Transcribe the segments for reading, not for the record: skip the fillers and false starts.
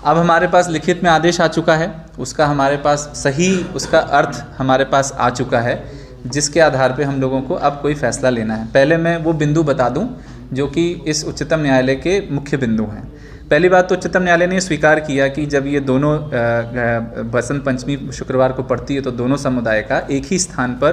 अब हमारे पास लिखित में आदेश आ चुका है, उसका हमारे पास सही उसका अर्थ हमारे पास आ चुका है, जिसके आधार पे हम लोगों को अब कोई फैसला लेना है। पहले मैं वो बिंदु बता दूं जो कि इस उच्चतम न्यायालय के मुख्य बिंदु हैं। पहली बात तो उच्चतम न्यायालय ने स्वीकार किया कि जब ये दोनों बसंत पंचमी शुक्रवार को पड़ती है तो दोनों समुदाय का एक ही स्थान पर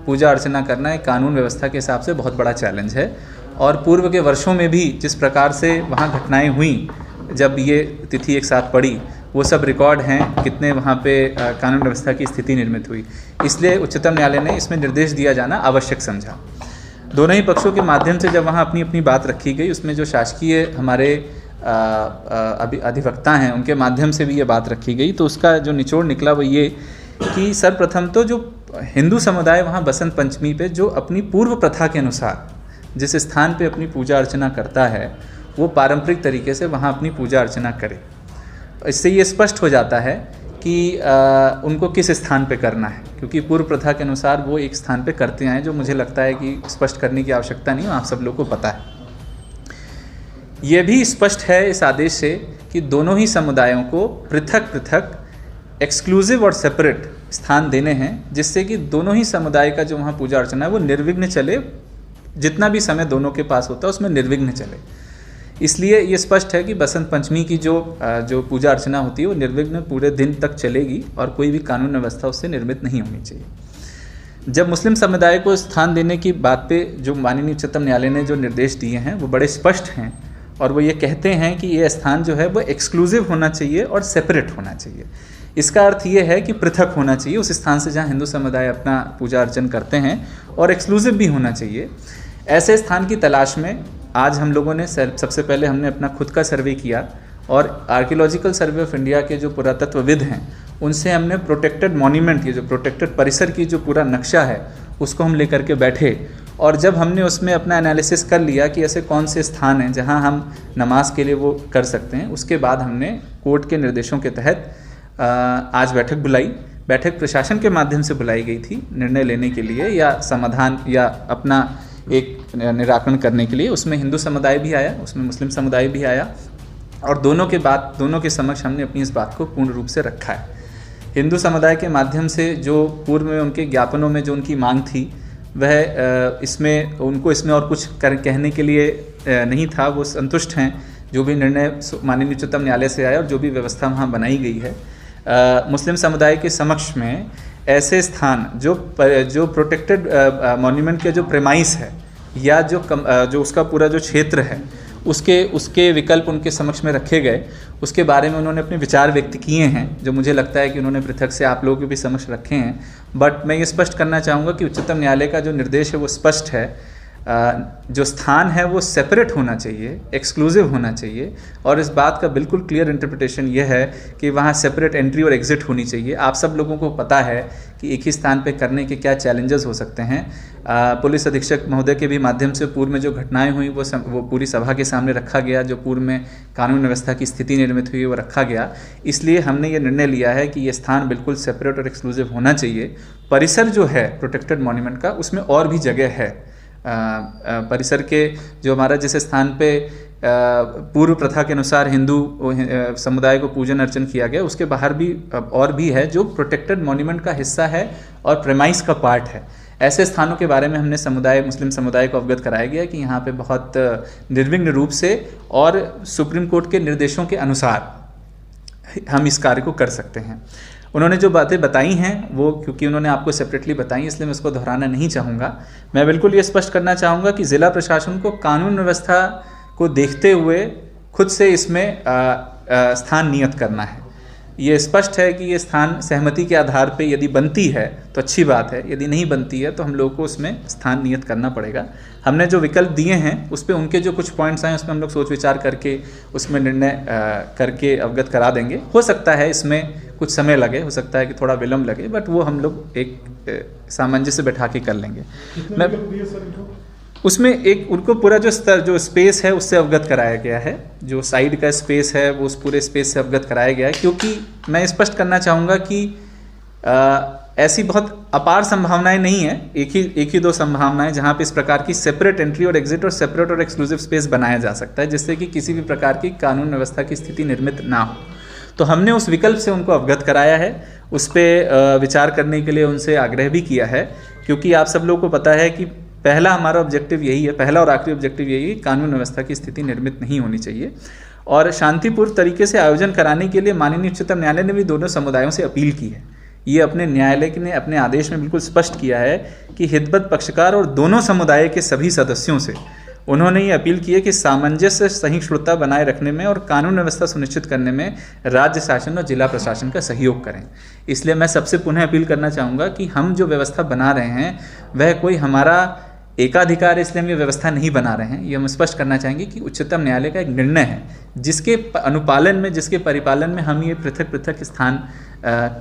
पूजा अर्चना करना एक कानून व्यवस्था के हिसाब से बहुत बड़ा चैलेंज है। और पूर्व के वर्षों में भी जिस प्रकार से वहाँ घटनाएं हुई जब ये तिथि एक साथ पड़ी, वो सब रिकॉर्ड हैं, कितने वहाँ पे कानून व्यवस्था की स्थिति निर्मित हुई। इसलिए उच्चतम न्यायालय ने इसमें निर्देश दिया जाना आवश्यक समझा। दोनों ही पक्षों के माध्यम से जब वहाँ अपनी अपनी बात रखी गई, उसमें जो शासकीय हमारे अधिवक्ता हैं उनके माध्यम से भी ये बात रखी गई, तो उसका जो निचोड़ निकला वो ये कि सर्वप्रथम तो जो हिंदू समुदाय वहाँ बसंत पंचमी पे जो अपनी पूर्व प्रथा के अनुसार जिस स्थान पे अपनी पूजा अर्चना करता है, वो पारंपरिक तरीके से वहाँ अपनी पूजा अर्चना करे। इससे ये स्पष्ट हो जाता है कि उनको किस स्थान पे करना है, क्योंकि पूर्व प्रथा के अनुसार वो एक स्थान पे करते आए, जो मुझे लगता है कि स्पष्ट करने की आवश्यकता नहीं, आप सब लोग को पता है। ये भी स्पष्ट है इस आदेश से कि दोनों ही समुदायों को पृथक पृथक एक्सक्लूसिव और सेपरेट स्थान देने हैं, जिससे कि दोनों ही समुदाय का जो वहाँ पूजा अर्चना है वो निर्विघ्न चले, जितना भी समय दोनों के पास होता है उसमें निर्विघ्न चले। इसलिए ये स्पष्ट है कि बसंत पंचमी की जो पूजा अर्चना होती है वो निर्विघ्न पूरे दिन तक चलेगी और कोई भी कानून व्यवस्था उससे निर्मित नहीं होनी चाहिए। जब मुस्लिम समुदाय को स्थान देने की बात पे जो माननीय उच्चतम न्यायालय ने जो निर्देश दिए हैं वो बड़े स्पष्ट हैं, और वो ये कहते हैं कि ये स्थान जो है वो एक्सक्लूसिव होना चाहिए और सेपरेट होना चाहिए। इसका अर्थ ये है कि पृथक होना चाहिए उस स्थान से जहाँ हिंदू समुदाय अपना पूजा अर्चन करते हैं, और एक्सक्लूसिव भी होना चाहिए। ऐसे स्थान की तलाश में आज हम लोगों ने सबसे पहले हमने अपना खुद का सर्वे किया, और आर्कियोलॉजिकल सर्वे ऑफ इंडिया के जो पुरातत्वविद हैं उनसे हमने प्रोटेक्टेड मॉन्यूमेंट, ये जो प्रोटेक्टेड परिसर की जो पूरा नक्शा है उसको हम लेकर के बैठे, और जब हमने उसमें अपना एनालिसिस कर लिया कि ऐसे कौन से स्थान हैं जहां हम नमाज के लिए वो कर सकते हैं, उसके बाद हमने कोर्ट के निर्देशों के तहत आज बैठक बुलाई। बैठक प्रशासन के माध्यम से बुलाई गई थी निर्णय लेने के लिए या समाधान या अपना एक निराकरण करने के लिए। उसमें हिंदू समुदाय भी आया, उसमें मुस्लिम समुदाय भी आया, और दोनों के समक्ष हमने अपनी इस बात को पूर्ण रूप से रखा है। हिंदू समुदाय के माध्यम से जो पूर्व में उनके ज्ञापनों में जो उनकी मांग थी वह इसमें उनको इसमें और कुछ कहने के लिए नहीं था, वो संतुष्ट हैं जो भी निर्णय माननीय उच्चतम न्यायालय से आया और जो भी व्यवस्था वहाँ बनाई गई है। मुस्लिम समुदाय के समक्ष में ऐसे स्थान जो प्रोटेक्टेड मॉन्यूमेंट के जो प्रेमाइस है या जो उसका पूरा जो क्षेत्र है उसके विकल्प उनके समक्ष में रखे गए, उसके बारे में उन्होंने अपने विचार व्यक्त किए हैं, जो मुझे लगता है कि उन्होंने पृथक से आप लोगों के भी समक्ष रखे हैं। बट मैं ये स्पष्ट करना चाहूँगा कि उच्चतम न्यायालय का जो निर्देश है वो स्पष्ट है, जो स्थान है वो सेपरेट होना चाहिए, एक्सक्लूसिव होना चाहिए, और इस बात का बिल्कुल क्लियर इंटरप्रिटेशन ये है कि वहाँ सेपरेट एंट्री और एग्जिट होनी चाहिए। आप सब लोगों को पता है कि एक ही स्थान पे करने के क्या चैलेंजेस हो सकते हैं। पुलिस अधीक्षक महोदय के भी माध्यम से पूर्व में जो घटनाएं हुई वो पूरी सभा के सामने रखा गया, जो पूर्व में कानून व्यवस्था की स्थिति निर्मित हुई वो रखा गया। इसलिए हमने ये निर्णय लिया है कि ये स्थान बिल्कुल सेपरेट और एक्सक्लूसिव होना चाहिए। परिसर जो है प्रोटेक्टेड मॉन्यूमेंट का, उसमें और भी जगह है। परिसर के जो हमारा जिस स्थान पे पूर्व प्रथा के अनुसार हिंदू समुदाय को पूजन अर्चन किया गया, उसके बाहर भी और भी है जो प्रोटेक्टेड मॉन्यूमेंट का हिस्सा है और प्रेमाइस का पार्ट है। ऐसे स्थानों के बारे में हमने मुस्लिम समुदाय को अवगत कराया गया कि यहाँ पे बहुत निर्विघ्न रूप से और सुप्रीम कोर्ट के निर्देशों के अनुसार हम इस कार्य को कर सकते हैं। उन्होंने जो बातें बताई हैं वो क्योंकि उन्होंने आपको सेपरेटली बताई, इसलिए मैं उसको दोहराना नहीं चाहूँगा। मैं बिल्कुल ये स्पष्ट करना चाहूँगा कि ज़िला प्रशासन को कानून व्यवस्था को देखते हुए खुद से इसमें स्थान नियत करना है। ये स्पष्ट है कि ये स्थान सहमति के आधार पे यदि बनती है तो अच्छी बात है, यदि नहीं बनती है तो हम लोगों को उसमें स्थान नियत करना पड़ेगा। हमने जो विकल्प दिए हैं उस पर उनके जो कुछ पॉइंट्स आए उसमें हम लोग सोच विचार करके उसमें निर्णय करके अवगत करा देंगे। हो सकता है इसमें कुछ समय लगे, हो सकता है कि थोड़ा विलम्ब लगे, बट वो हम लोग एक सामंजस्य बैठा के कर लेंगे। मैं उसमें एक उनको पूरा जो स्पेस है उससे अवगत कराया गया है, जो साइड का स्पेस है वो उस पूरे स्पेस से अवगत कराया गया है, क्योंकि मैं स्पष्ट करना चाहूँगा कि ऐसी बहुत अपार संभावनाएं नहीं है, एक ही दो संभावनाएं जहाँ पे इस प्रकार की सेपरेट एंट्री और एग्जिट और सेपरेट और एक्सक्लूसिव स्पेस बनाया जा सकता है, जिससे कि किसी भी प्रकार की कानून व्यवस्था की स्थिति निर्मित ना हो। तो हमने उस विकल्प से उनको अवगत कराया है, उस पर विचार करने के लिए उनसे आग्रह भी किया है, क्योंकि आप सब लोगों को पता है कि पहला हमारा ऑब्जेक्टिव यही है, पहला और आखिरी ऑब्जेक्टिव यही है, कानून व्यवस्था की स्थिति निर्मित नहीं होनी चाहिए। और शांतिपूर्ण तरीके से आयोजन कराने के लिए माननीय उच्चतम न्यायालय ने भी दोनों समुदायों से अपील की है। ये अपने न्यायालय ने अपने आदेश में बिल्कुल स्पष्ट किया है कि हितबद्ध पक्षकार और दोनों समुदाय के सभी सदस्यों से उन्होंने ये अपील की है कि सामंजस्य सहिष्णुता बनाए रखने में और कानून व्यवस्था सुनिश्चित करने में राज्य शासन और जिला प्रशासन का सहयोग करें। इसलिए मैं सबसे पुनः अपील करना चाहूँगा कि हम जो व्यवस्था बना रहे हैं वह कोई हमारा एकाधिकार है इसलिए हम ये व्यवस्था नहीं बना रहे हैं। ये हम स्पष्ट करना चाहेंगे कि उच्चतम न्यायालय का एक निर्णय है जिसके अनुपालन में, जिसके परिपालन में हम ये पृथक पृथक स्थान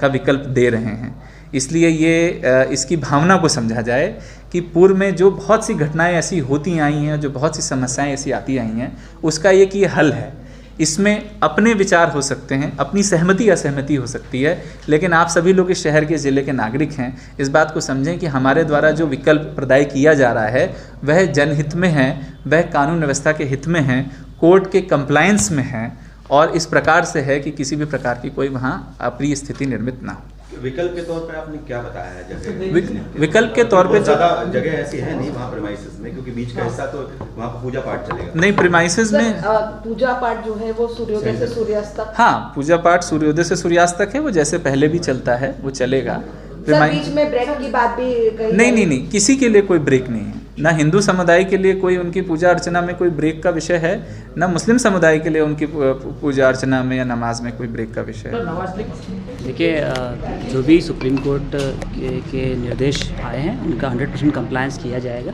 का विकल्प दे रहे हैं। इसलिए ये इसकी भावना को समझा जाए कि पूर्व में जो बहुत सी घटनाएं ऐसी होती आई हैं, जो बहुत सी समस्याएं ऐसी आती आई हैं, उसका एक ये हल है। इसमें अपने विचार हो सकते हैं, अपनी सहमति असहमति हो सकती है, लेकिन आप सभी लोग इस शहर के ज़िले के नागरिक हैं। इस बात को समझें कि हमारे द्वारा जो विकल्प प्रदाय किया जा रहा है वह जनहित में है, वह कानून व्यवस्था के हित में है, कोर्ट के कंप्लायंस में है और इस प्रकार से है कि किसी भी प्रकार की कोई वहाँ अप्रिय स्थिति निर्मित ना हो। विकल्प के तौर पे आपने क्या बताया है? जैसे विकल्प के तौर पे ज़्यादा जगह ऐसी है नहीं वहाँ प्रेमाइसेस में, क्योंकि बीच का हिस्सा तो वहाँ पर पूजा पाठ चलेगा। नहीं, प्रेमाइसेस में पूजा पाठ जो है वो सूर्योदय से सूर्यास्त तक। हाँ, पूजा पाठ सूर्योदय से सूर्यास्त तक है, वो जैसे पहले भी चलता है वो चलेगा। बीच में ब्रेक की बात भी नहीं, किसी के लिए कोई ब्रेक नहीं है। ना हिंदू समुदाय के लिए कोई उनकी पूजा अर्चना में कोई ब्रेक का विषय है, ना मुस्लिम समुदाय के लिए उनकी पूजा अर्चना में या नमाज में कोई ब्रेक का विषय है। देखिए, जो भी सुप्रीम कोर्ट के निर्देश आए हैं उनका 100% कंप्लायंस किया जाएगा।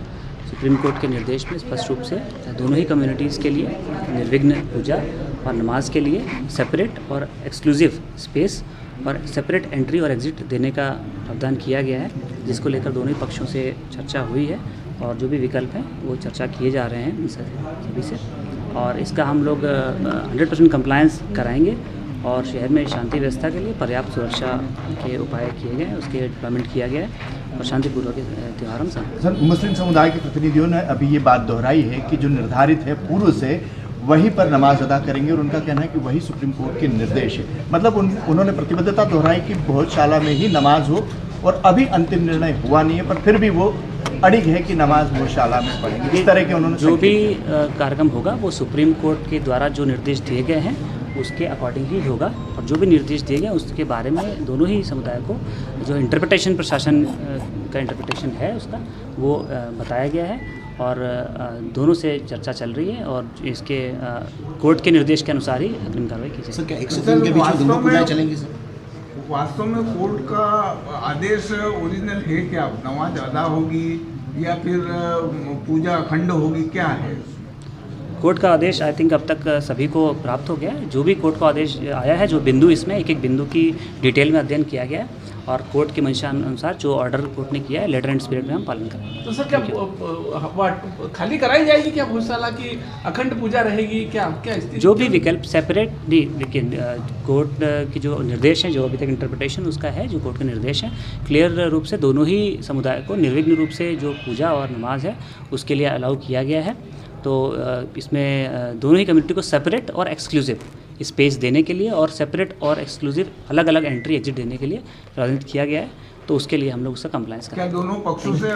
सुप्रीम कोर्ट के निर्देश में स्पष्ट रूप से दोनों ही कम्युनिटीज़ के लिए निर्विघ्न पूजा और नमाज के लिए सेपरेट और एक्सक्लूसिव स्पेस और सेपरेट एंट्री और एग्ज़िट देने का प्रावधान किया गया है, जिसको लेकर दोनों ही पक्षों से चर्चा हुई है और जो भी विकल्प हैं वो चर्चा किए जा रहे हैं सभी से, और इसका हम लोग 100% कंप्लायंस कराएंगे और शहर में शांति व्यवस्था के लिए पर्याप्त सुरक्षा के उपाय किए गए हैं, उसके डिप्लॉयमेंट किया गया है और शांतिपूर्वक त्यौहार हम सर, मुस्लिम समुदाय के प्रतिनिधियों ने अभी ये बात दोहराई है कि जो निर्धारित है पूर्व से वहीं पर नमाज अदा करेंगे और उनका कहना है कि वही सुप्रीम कोर्ट के निर्देश है। मतलब उन्होंने प्रतिबद्धता दोहराई कि भोजशाला में ही नमाज हो और अभी अंतिम निर्णय हुआ नहीं है, पर फिर भी वो अड़िग है कि नमाज भोजशाला में पढ़ेंगे। इस तरह के उन्होंने जो भी कार्यक्रम होगा वो सुप्रीम कोर्ट के द्वारा जो निर्देश दिए गए हैं उसके अकॉर्डिंग ही होगा, और जो भी निर्देश दिए गए उसके बारे में दोनों ही समुदाय को जो इंटरप्रिटेशन प्रशासन का इंटरप्रिटेशन है उसका वो बताया गया है और दोनों से चर्चा चल रही है और इसके कोर्ट के निर्देश के अनुसार ही अग्रिम कार्रवाई की जाएगी। सर, क्या 100 दिन के बीच में दोनों पूजाएं चलेंगी सर? वास्तव में कोर्ट का आदेश ओरिजिनल है क्या? नमाज अदा होगी या फिर पूजा अखंड होगी, क्या है? कोर्ट का आदेश आई थिंक अब तक सभी को प्राप्त हो गया है। जो भी कोर्ट का आदेश आया है, जो बिंदु इसमें एक एक बिंदु की डिटेल में अध्ययन किया गया है और कोर्ट के मंशा अनुसार जो ऑर्डर कोर्ट ने किया है लेटर एंड स्पिरिट में हम पालन करेंगे। तो सर, क्या खाली कराई जाएगी क्या भोजशाला की? अखंड पूजा रहेगी क्या स्थिति? जो भी विकल्प सेपरेट लेकिन कोर्ट की जो निर्देश हैं, जो अभी तक इंटरप्रिटेशन उसका है, जो कोर्ट के निर्देश हैं, क्लियर रूप से दोनों ही समुदाय को निर्विघ्न रूप से जो पूजा और नमाज है उसके लिए अलाउ किया गया है। तो इसमें दोनों ही कम्युनिटी को सेपरेट और एक्सक्लूसिव स्पेस देने के लिए और सेपरेट और एक्सक्लूसिव अलग अलग एंट्री एग्जिट देने के लिए प्रावधान किया गया है, तो उसके लिए हम लोग उसका कंप्लायंस करें। क्या दोनों पक्षों से